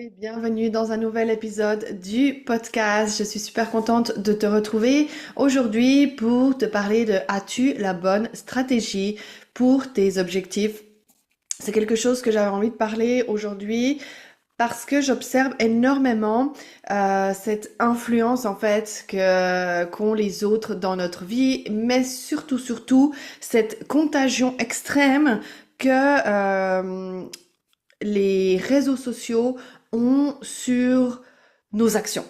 Et bienvenue dans un nouvel épisode du podcast. Je suis super contente de te retrouver aujourd'hui pour te parler de as-tu la bonne stratégie pour tes objectifs? C'est quelque chose que j'avais envie de parler aujourd'hui parce que j'observe énormément cette influence en fait que qu'ont les autres dans notre vie, mais surtout cette contagion extrême que les réseaux sociaux ont sur nos actions.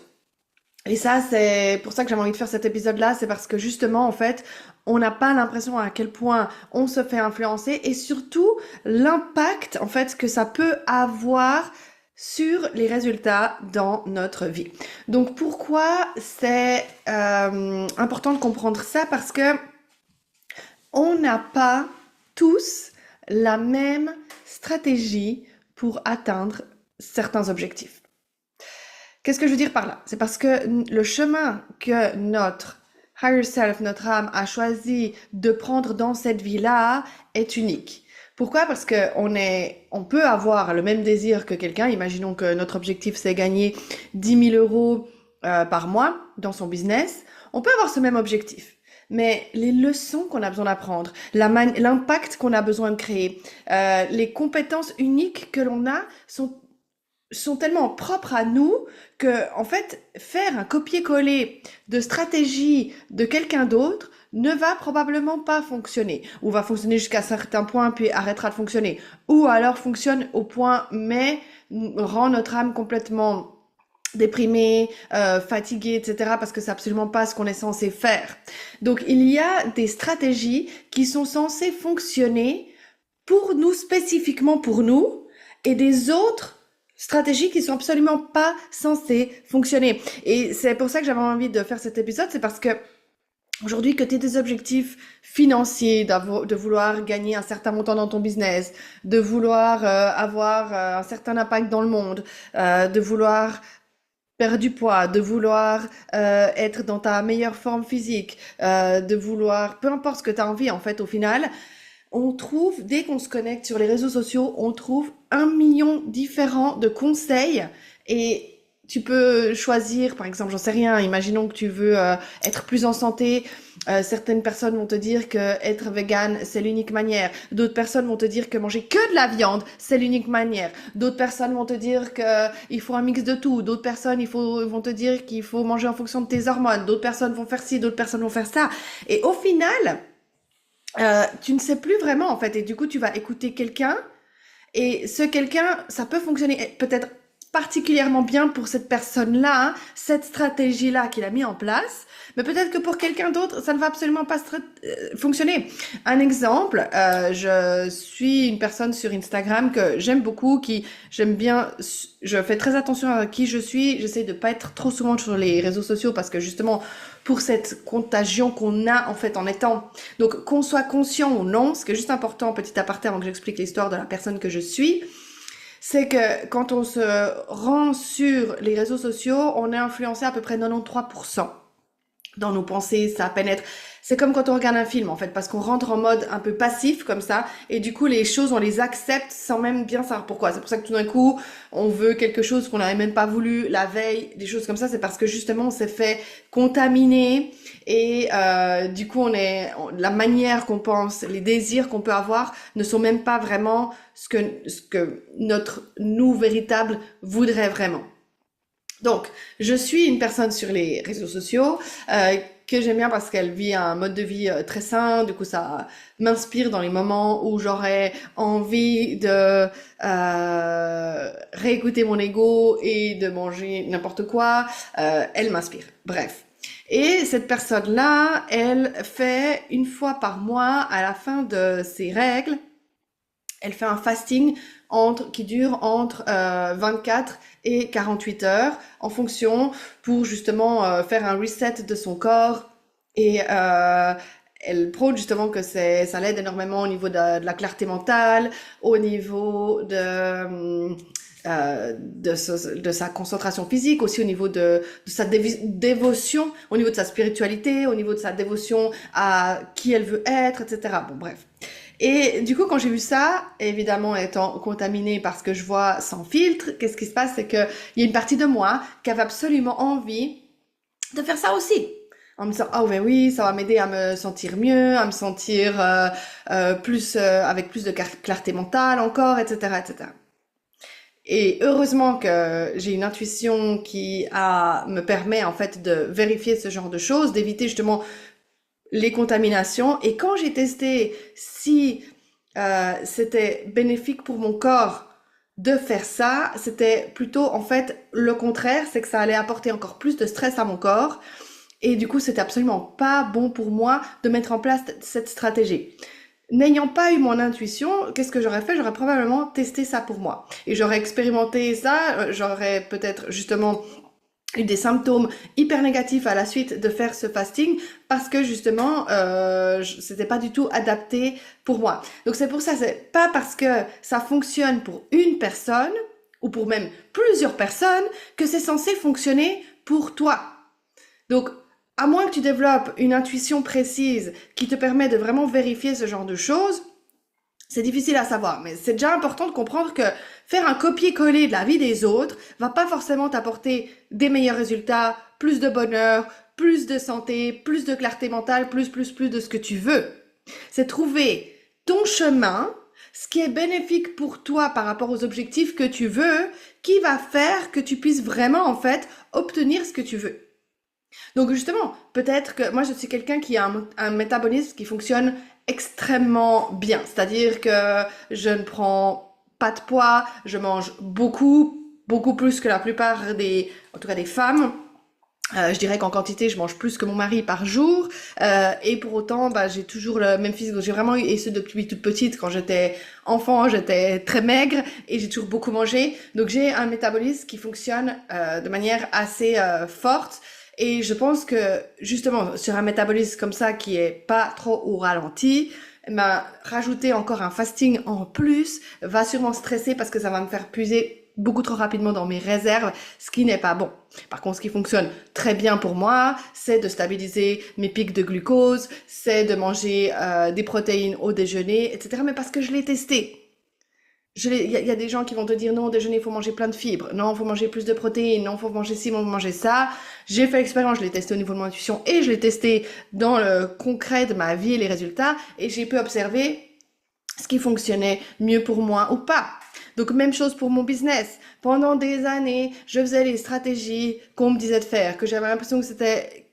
Et ça, c'est pour ça que j'avais envie de faire cet épisode-là, c'est parce que justement, en fait, on n'a pas l'impression à quel point on se fait influencer et surtout l'impact, en fait, que ça peut avoir sur les résultats dans notre vie. Donc, pourquoi c'est important de comprendre ça? Parce que on n'a pas tous la même stratégie pour atteindre certains objectifs. Qu'est-ce que je veux dire par là? C'est parce que le chemin que notre higher self, notre âme a choisi de prendre dans cette vie-là est unique. Pourquoi? Parce que on peut avoir le même désir que quelqu'un. Imaginons que notre objectif c'est gagner 10 000 euros par mois dans son business. On peut avoir ce même objectif. Mais les leçons qu'on a besoin d'apprendre, l'impact qu'on a besoin de créer, les compétences uniques que l'on a sont tellement propres à nous que, en fait, faire un copier-coller de stratégie de quelqu'un d'autre ne va probablement pas fonctionner. Ou va fonctionner jusqu'à un certain point, puis arrêtera de fonctionner. Ou alors fonctionne au point, mais rend notre âme complètement déprimé, fatigué, etc. parce que c'est absolument pas ce qu'on est censé faire. Donc il y a des stratégies qui sont censées fonctionner pour nous, spécifiquement pour nous, et des autres stratégies qui sont absolument pas censées fonctionner. Et c'est pour ça que j'avais envie de faire cet épisode, c'est parce que aujourd'hui, que tu aies des objectifs financiers, de vouloir gagner un certain montant dans ton business, de vouloir avoir un certain impact dans le monde, de vouloir perdre du poids, de vouloir être dans ta meilleure forme physique, de vouloir, peu importe ce que tu as envie en fait au final, on trouve, dès qu'on se connecte sur les réseaux sociaux, on trouve 1 million différents de conseils et tu peux choisir, par exemple, j'en sais rien, imaginons que tu veux être plus en santé, certaines personnes vont te dire que être vegan, c'est l'unique manière. D'autres personnes vont te dire que manger que de la viande, c'est l'unique manière. D'autres personnes vont te dire que il faut un mix de tout. D'autres personnes vont te dire qu'il faut manger en fonction de tes hormones. D'autres personnes vont faire ci, d'autres personnes vont faire ça. Et au final, tu ne sais plus vraiment en fait. Et du coup, tu vas écouter quelqu'un et ce quelqu'un, ça peut fonctionner peut-être particulièrement bien pour cette personne-là, hein, cette stratégie-là qu'il a mis en place, mais peut-être que pour quelqu'un d'autre, ça ne va absolument pas fonctionner. Un exemple, je suis une personne sur Instagram que j'aime beaucoup, j'aime bien, je fais très attention à qui je suis, j'essaie de pas être trop souvent sur les réseaux sociaux parce que justement, pour cette contagion qu'on a en fait en étant, donc qu'on soit conscient ou non, ce qui est juste important, petit aparté avant que j'explique l'histoire de la personne que je suis, c'est que quand on se rend sur les réseaux sociaux, on est influencé à peu près 93% dans nos pensées, ça pénètre. C'est comme quand on regarde un film en fait, parce qu'on rentre en mode un peu passif comme ça, et du coup les choses on les accepte sans même bien savoir pourquoi. C'est pour ça que tout d'un coup on veut quelque chose qu'on n'avait même pas voulu la veille, des choses comme ça. C'est parce que justement on s'est fait contaminer et du coup la manière qu'on pense, les désirs qu'on peut avoir ne sont même pas vraiment ce que notre nous véritable voudrait vraiment. Donc, je suis une personne sur les réseaux sociaux que j'aime bien parce qu'elle vit un mode de vie très sain. Du coup, ça m'inspire dans les moments où j'aurais envie de réécouter mon ego et de manger n'importe quoi. Elle m'inspire. Bref. Et cette personne-là, elle fait une fois par mois, à la fin de ses règles, elle fait un fasting qui dure entre 24 et 48 heures en fonction pour justement faire un reset de son corps et elle prône justement que ça l'aide énormément au niveau de la clarté mentale, au niveau de sa concentration physique, aussi au niveau de sa dévotion, au niveau de sa spiritualité, au niveau de sa dévotion à qui elle veut être, etc. Bon, bref. Et du coup, quand j'ai vu ça, évidemment étant contaminée parce que je vois sans filtre, qu'est-ce qui se passe? C'est qu'il y a une partie de moi qui avait absolument envie de faire ça aussi. En me disant, ah ouais, oui, ça va m'aider à me sentir mieux, à me sentir plus avec plus de clarté mentale encore, etc., etc. Et heureusement que j'ai une intuition me permet en fait de vérifier ce genre de choses, d'éviter justement les contaminations. Et quand j'ai testé si c'était bénéfique pour mon corps de faire ça, c'était plutôt en fait le contraire, c'est que ça allait apporter encore plus de stress à mon corps. Et du coup, c'était absolument pas bon pour moi de mettre en place cette stratégie. N'ayant pas eu mon intuition, qu'est-ce que j'aurais fait? J'aurais probablement testé ça pour moi. Et j'aurais expérimenté ça, j'aurais peut-être justement eu des symptômes hyper négatifs à la suite de faire ce fasting parce que justement c'était pas du tout adapté pour moi. Donc c'est pour ça, c'est pas parce que ça fonctionne pour une personne ou pour même plusieurs personnes que c'est censé fonctionner pour toi. Donc à moins que tu développes une intuition précise qui te permet de vraiment vérifier ce genre de choses, c'est difficile à savoir, mais c'est déjà important de comprendre que faire un copier-coller de la vie des autres va pas forcément t'apporter des meilleurs résultats, plus de bonheur, plus de santé, plus de clarté mentale, plus de ce que tu veux. C'est trouver ton chemin, ce qui est bénéfique pour toi par rapport aux objectifs que tu veux, qui va faire que tu puisses vraiment en fait obtenir ce que tu veux. Donc justement, peut-être que moi je suis quelqu'un qui a un métabolisme qui fonctionne extrêmement bien. C'est-à-dire que je ne prends pas de poids, je mange beaucoup plus que la plupart en tout cas des femmes. Je dirais qu'en quantité, je mange plus que mon mari par jour. Et pour autant, j'ai toujours le même physique. Donc j'ai vraiment eu, et ce depuis toute petite, quand j'étais enfant, j'étais très maigre et j'ai toujours beaucoup mangé. Donc j'ai un métabolisme qui fonctionne de manière assez forte. Et je pense que justement sur un métabolisme comme ça qui est pas trop au ralenti, rajouter encore un fasting en plus va sûrement stresser parce que ça va me faire puiser beaucoup trop rapidement dans mes réserves, ce qui n'est pas bon. Par contre, ce qui fonctionne très bien pour moi, c'est de stabiliser mes pics de glucose, c'est de manger des protéines au déjeuner, etc. Mais parce que je l'ai testé. Il y a des gens qui vont te dire non, au déjeuner, il faut manger plein de fibres. Non, il faut manger plus de protéines. Non, il faut manger ci, il faut manger ça. J'ai fait l'expérience, je l'ai testé au niveau de mon intuition et je l'ai testé dans le concret de ma vie et les résultats. Et j'ai pu observer ce qui fonctionnait mieux pour moi ou pas. Donc, même chose pour mon business. Pendant des années, je faisais les stratégies qu'on me disait de faire, que j'avais l'impression que c'était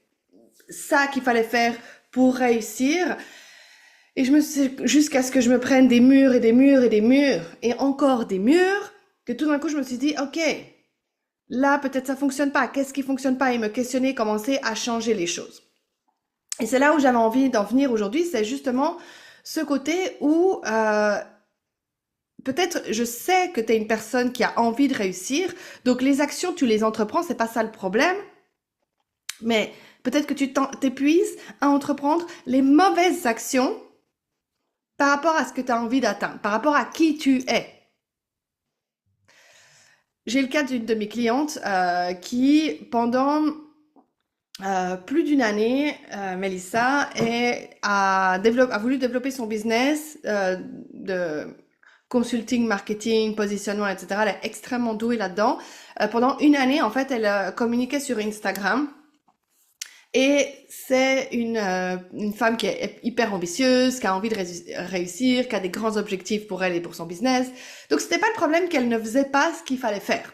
ça qu'il fallait faire pour réussir. Et jusqu'à ce que je me prenne des murs et des murs et des murs et encore des murs, que tout d'un coup je me suis dit, ok, là peut-être ça fonctionne pas, qu'est-ce qui fonctionne pas? Et me questionner, commencer à changer les choses. Et c'est là où j'avais envie d'en venir aujourd'hui, c'est justement ce côté où peut-être je sais que tu es une personne qui a envie de réussir, donc les actions tu les entreprends, c'est pas ça le problème, mais peut-être que tu t'épuises à entreprendre les mauvaises actions par rapport à ce que tu as envie d'atteindre, par rapport à qui tu es. J'ai le cas d'une de mes clientes qui, pendant plus d'une année, Mélissa, a voulu développer son business de consulting, marketing, positionnement, etc. Elle est extrêmement douée là-dedans. Pendant une année, en fait, elle communiquait sur Instagram. Et c'est une femme qui est hyper ambitieuse, qui a envie de réussir, qui a des grands objectifs pour elle et pour son business. Donc c'était pas le problème qu'elle ne faisait pas ce qu'il fallait faire.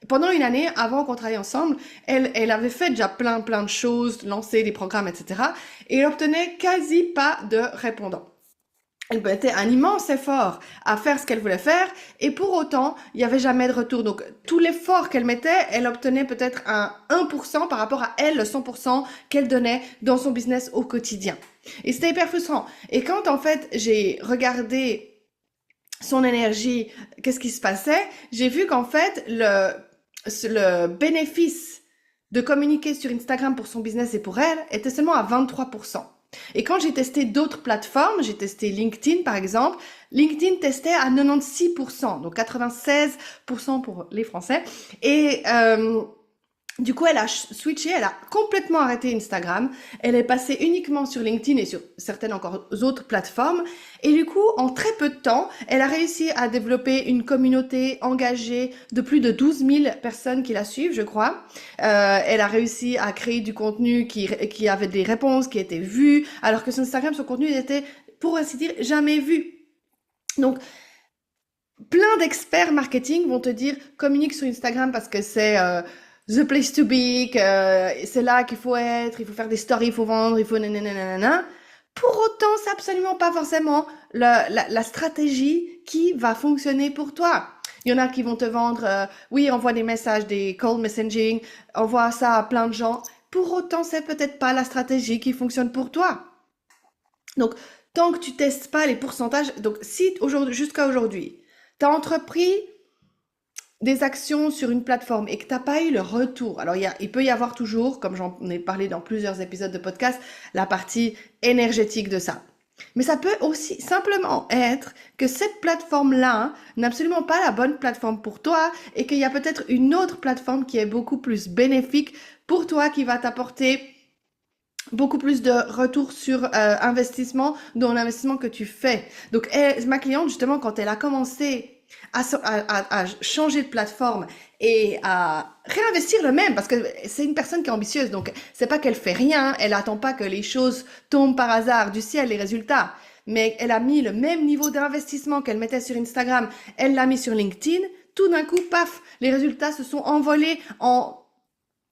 Pendant une année, avant qu'on travaille ensemble, elle avait fait déjà plein de choses, lancé des programmes, etc. Et elle obtenait quasi pas de répondants. Elle mettait un immense effort à faire ce qu'elle voulait faire et pour autant, il n'y avait jamais de retour. Donc, tout l'effort qu'elle mettait, elle obtenait peut-être un 1% par rapport à elle, le 100% qu'elle donnait dans son business au quotidien. Et c'était hyper frustrant. Et quand, en fait, j'ai regardé son énergie, qu'est-ce qui se passait, j'ai vu qu'en fait, le bénéfice de communiquer sur Instagram pour son business et pour elle était seulement à 23%. Et quand j'ai testé d'autres plateformes, j'ai testé LinkedIn par exemple, LinkedIn testait à 96%, donc 96% pour les Français. Et Du coup, elle a switché, elle a complètement arrêté Instagram. Elle est passée uniquement sur LinkedIn et sur certaines encore autres plateformes. Et du coup, en très peu de temps, elle a réussi à développer une communauté engagée de plus de 12 000 personnes qui la suivent, je crois. Elle a réussi à créer du contenu qui avait des réponses, qui étaient vues, alors que sur Instagram, son contenu était, pour ainsi dire, jamais vu. Donc, plein d'experts marketing vont te dire communique sur Instagram parce que c'est the place to be, que c'est là qu'il faut être, il faut faire des stories, il faut vendre, il faut nanana. Pour autant, c'est absolument pas forcément la stratégie qui va fonctionner pour toi. Il y en a qui vont te vendre, oui, envoie des messages, des call messaging, envoie ça à plein de gens. Pour autant, c'est peut-être pas la stratégie qui fonctionne pour toi. Donc, tant que tu testes pas les pourcentages, donc si aujourd'hui, jusqu'à aujourd'hui, tu as entrepris des actions sur une plateforme et que t'as pas eu le retour, alors il peut y avoir toujours, comme j'en ai parlé dans plusieurs épisodes de podcast, la partie énergétique de ça. Mais ça peut aussi simplement être que cette plateforme-là n'est absolument pas la bonne plateforme pour toi et qu'il y a peut-être une autre plateforme qui est beaucoup plus bénéfique pour toi, qui va t'apporter beaucoup plus de retour sur investissement dans l'investissement que tu fais. Donc, ma cliente, justement, quand elle a commencé à changer de plateforme et à réinvestir le même, parce que c'est une personne qui est ambitieuse, donc c'est pas qu'elle fait rien, elle attend pas que les choses tombent par hasard du ciel, les résultats, mais elle a mis le même niveau d'investissement qu'elle mettait sur Instagram, elle l'a mis sur LinkedIn, tout d'un coup, paf, les résultats se sont envolés en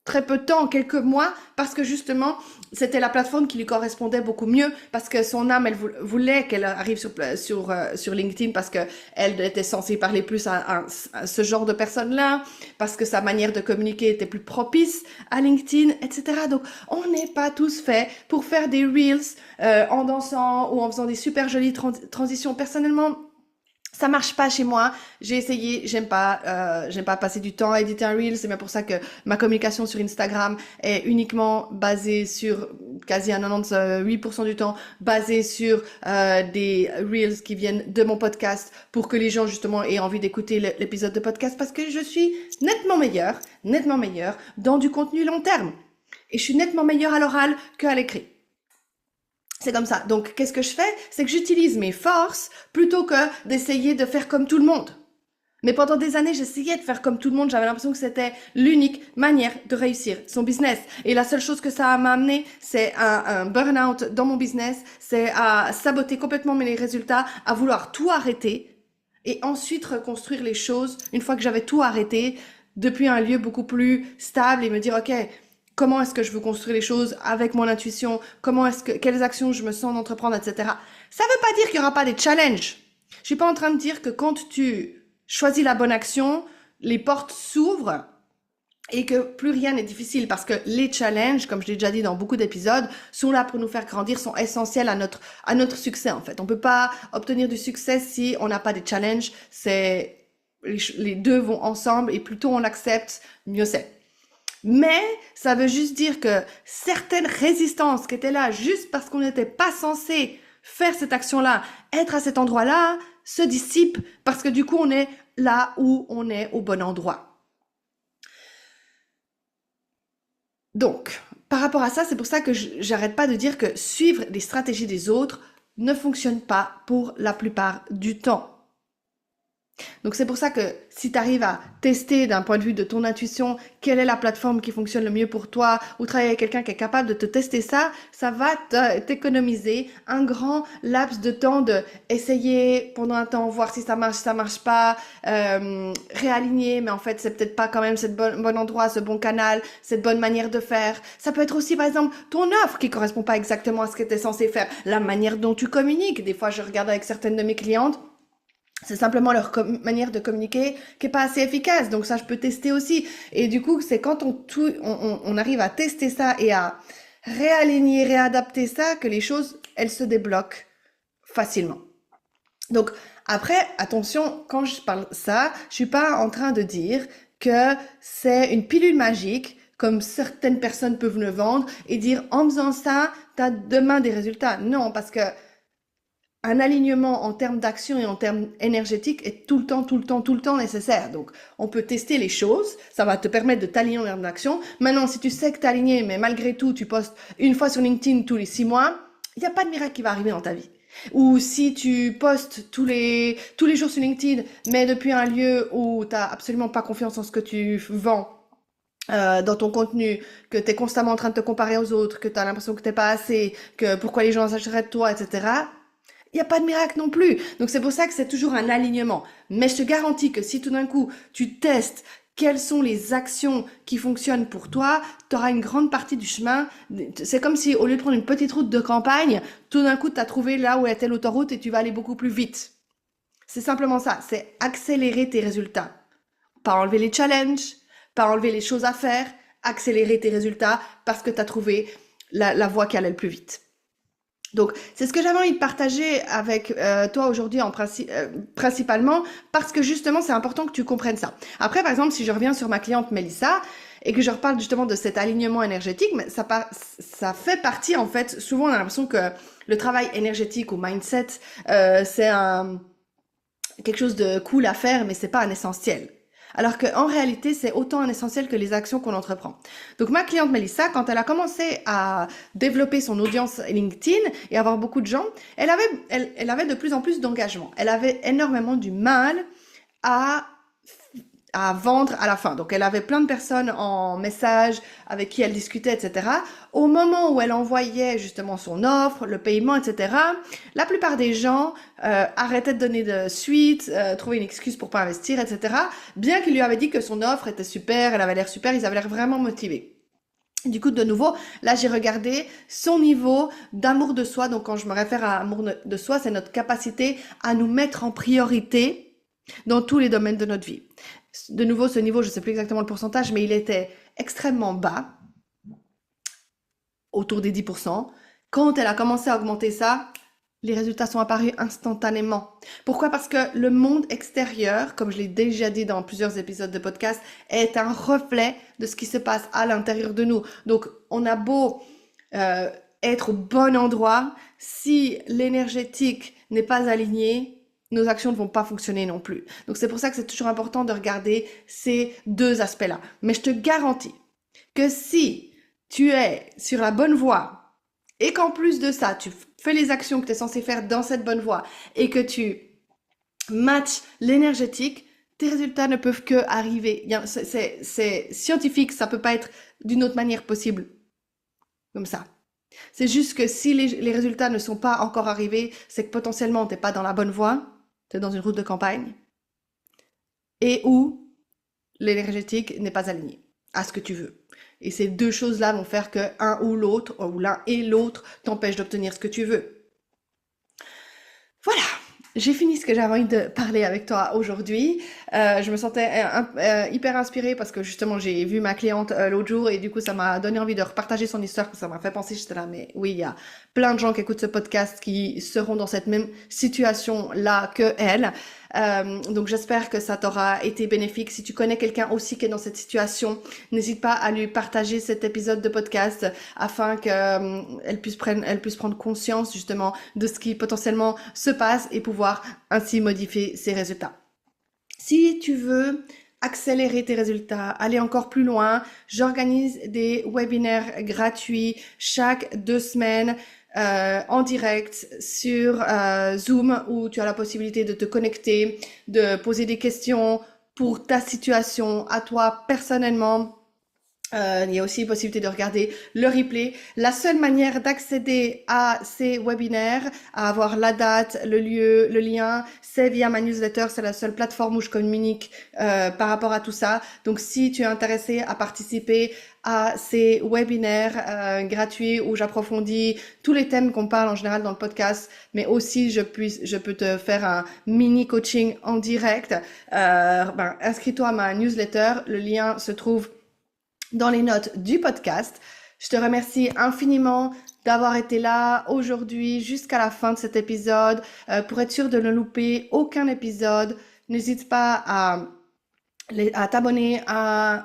très peu de temps, en quelques mois, parce que justement, c'était la plateforme qui lui correspondait beaucoup mieux, parce que son âme, elle voulait qu'elle arrive sur LinkedIn, parce que elle était censée parler plus à ce genre de personnes-là, parce que sa manière de communiquer était plus propice à LinkedIn, etc. Donc, on n'est pas tous faits pour faire des reels en dansant ou en faisant des super jolies transitions. Personnellement, ça marche pas chez moi. J'ai essayé, j'aime pas passer du temps à éditer un reel. C'est bien pour ça que ma communication sur Instagram est uniquement basée sur, quasi à 98% du temps, basée sur des reels qui viennent de mon podcast pour que les gens justement aient envie d'écouter l'épisode de podcast parce que je suis nettement meilleure dans du contenu long terme. Et je suis nettement meilleure à l'oral qu'à l'écrit. C'est comme ça. Donc, qu'est-ce que je fais? C'est que j'utilise mes forces plutôt que d'essayer de faire comme tout le monde. Mais pendant des années, j'essayais de faire comme tout le monde. J'avais l'impression que c'était l'unique manière de réussir son business. Et la seule chose que ça m'a amené, c'est un burn-out dans mon business. C'est à saboter complètement mes résultats, à vouloir tout arrêter et ensuite reconstruire les choses une fois que j'avais tout arrêté depuis un lieu beaucoup plus stable et me dire, OK, comment est-ce que je veux construire les choses avec mon intuition, quelles actions je me sens d'entreprendre, etc. Ça veut pas dire qu'il y aura pas des challenges. Je suis pas en train de dire que quand tu choisis la bonne action, les portes s'ouvrent et que plus rien n'est difficile parce que les challenges, comme je l'ai déjà dit dans beaucoup d'épisodes, sont là pour nous faire grandir, sont essentiels à notre succès en fait. On peut pas obtenir du succès si on n'a pas des challenges. Les deux vont ensemble et plus tôt on l'accepte, mieux c'est. Mais ça veut juste dire que certaines résistances qui étaient là juste parce qu'on n'était pas censé faire cette action-là, être à cet endroit-là, se dissipent parce que du coup on est là où on est au bon endroit. Donc, par rapport à ça, c'est pour ça que j'arrête pas de dire que suivre les stratégies des autres ne fonctionne pas pour la plupart du temps. Donc c'est pour ça que si tu arrives à tester d'un point de vue de ton intuition quelle est la plateforme qui fonctionne le mieux pour toi ou travailler avec quelqu'un qui est capable de te tester ça, ça va t'économiser un grand laps de temps de essayer pendant un temps, voir si ça marche pas, réaligner, mais en fait c'est peut-être pas quand même ce bon endroit, ce bon canal, cette bonne manière de faire. Ça peut être aussi par exemple ton offre qui correspond pas exactement à ce que tu es censé faire, la manière dont tu communiques. Des fois je regarde avec certaines de mes clientes, c'est simplement leur manière de communiquer qui est pas assez efficace. Donc ça, je peux tester aussi. Et du coup, c'est quand on arrive à tester ça et à réaligner, réadapter ça que les choses, elles se débloquent facilement. Donc après, attention, quand je parle ça, je suis pas en train de dire que c'est une pilule magique comme certaines personnes peuvent le vendre et dire en faisant ça, t'as demain des résultats. Non, parce que un alignement en termes d'action et en termes énergétiques est tout le temps nécessaire. Donc, on peut tester les choses, ça va te permettre de t'aligner en termes d'action. Maintenant, si tu sais que t'es aligné, mais malgré tout, tu postes une fois sur LinkedIn tous les 6 mois, il n'y a pas de miracle qui va arriver dans ta vie. Ou si tu postes tous les jours sur LinkedIn, mais depuis un lieu où t'as absolument pas confiance en ce que tu vends, dans ton contenu, que tu es constamment en train de te comparer aux autres, que tu as l'impression que t'es pas assez, que pourquoi les gens s'achèteraient de toi, etc. Il n'y a pas de miracle non plus. Donc c'est pour ça que c'est toujours un alignement. Mais je te garantis que si tout d'un coup tu testes quelles sont les actions qui fonctionnent pour toi, tu auras une grande partie du chemin. C'est comme si au lieu de prendre une petite route de campagne, tout d'un coup tu as trouvé là où était l'autoroute et tu vas aller beaucoup plus vite. C'est simplement ça, c'est accélérer tes résultats. Pas enlever les challenges, pas enlever les choses à faire, accélérer tes résultats parce que tu as trouvé la voie qui allait le plus vite. Donc, c'est ce que j'avais envie de partager avec toi aujourd'hui principalement parce que justement, c'est important que tu comprennes ça. Après, par exemple, si je reviens sur ma cliente Mélissa et que je reparle justement de cet alignement énergétique, mais ça fait partie, en fait, souvent on a l'impression que le travail énergétique ou mindset, c'est quelque chose de cool à faire, mais c'est pas un essentiel. Alors qu'en réalité, c'est autant un essentiel que les actions qu'on entreprend. Donc ma cliente Mélissa, quand elle a commencé à développer son audience LinkedIn et avoir beaucoup de gens, elle avait de plus en plus d'engagement. Elle avait énormément du mal à vendre à la fin. Donc elle avait plein de personnes en message avec qui elle discutait, etc. Au moment où elle envoyait justement son offre, le paiement, etc., la plupart des gens arrêtaient de donner de suite, trouvaient une excuse pour pas investir, etc. Bien qu'il lui avait dit que son offre était super, elle avait l'air super, ils avaient l'air vraiment motivés. Du coup, de nouveau, là, j'ai regardé son niveau d'amour de soi. Donc, quand je me réfère à amour de soi, c'est notre capacité à nous mettre en priorité dans tous les domaines de notre vie. De nouveau, ce niveau, je ne sais plus exactement le pourcentage, mais il était extrêmement bas, autour des 10%. Quand elle a commencé à augmenter ça, les résultats sont apparus instantanément. Pourquoi? Parce que le monde extérieur, comme je l'ai déjà dit dans plusieurs épisodes de podcast, est un reflet de ce qui se passe à l'intérieur de nous. Donc, on a beau être au bon endroit, si l'énergétique n'est pas alignée, nos actions ne vont pas fonctionner non plus. Donc c'est pour ça que c'est toujours important de regarder ces deux aspects-là. Mais je te garantis que si tu es sur la bonne voie et qu'en plus de ça, tu fais les actions que tu es censé faire dans cette bonne voie et que tu matches l'énergétique, tes résultats ne peuvent que arriver. C'est scientifique, ça peut pas être d'une autre manière possible. Comme ça. C'est juste que si les résultats ne sont pas encore arrivés, c'est que potentiellement t'es pas dans la bonne voie, t'es dans une route de campagne, et où l'énergétique n'est pas aligné à ce que tu veux. Et ces deux choses-là vont faire que un ou l'autre, ou l'un et l'autre, t'empêchent d'obtenir ce que tu veux. Voilà, j'ai fini ce que j'avais envie de parler avec toi aujourd'hui. Je me sentais hyper inspirée parce que justement j'ai vu ma cliente l'autre jour et du coup ça m'a donné envie de repartager son histoire, ça m'a fait penser, j'étais là, mais oui, il y a plein de gens qui écoutent ce podcast qui seront dans cette même situation là que elle. Donc j'espère que ça t'aura été bénéfique. Si tu connais quelqu'un aussi qui est dans cette situation, n'hésite pas à lui partager cet épisode de podcast afin qu'elle puisse prendre conscience justement de ce qui potentiellement se passe et pouvoir ainsi modifier ses résultats. Si tu veux accélérer tes résultats, aller encore plus loin, j'organise des webinaires gratuits chaque 2 semaines en direct sur Zoom où tu as la possibilité de te connecter, de poser des questions pour ta situation, à toi personnellement. Il y a aussi possibilité de regarder le replay. La seule manière d'accéder à ces webinaires, à avoir la date, le lieu, le lien, c'est via ma newsletter. C'est la seule plateforme où je communique par rapport à tout ça. Donc, si tu es intéressé à participer à ces webinaires gratuits où j'approfondis tous les thèmes qu'on parle en général dans le podcast, mais aussi je peux te faire un mini coaching en direct. Inscris-toi à ma newsletter. Le lien se trouve dans les notes du podcast. Je te remercie infiniment d'avoir été là aujourd'hui jusqu'à la fin de cet épisode. Pour être sûr de ne louper aucun épisode, n'hésite pas à t'abonner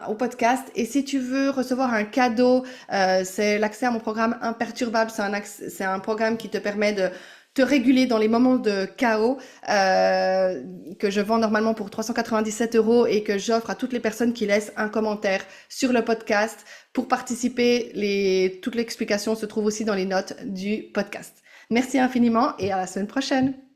au podcast. Et si tu veux recevoir un cadeau, c'est l'accès à mon programme Imperturbable. C'est un programme qui te permet de te réguler dans les moments de chaos, que je vends normalement pour 397 € et que j'offre à toutes les personnes qui laissent un commentaire sur le podcast. Pour participer, toute l'explication se trouve aussi dans les notes du podcast. Merci infiniment et à la semaine prochaine.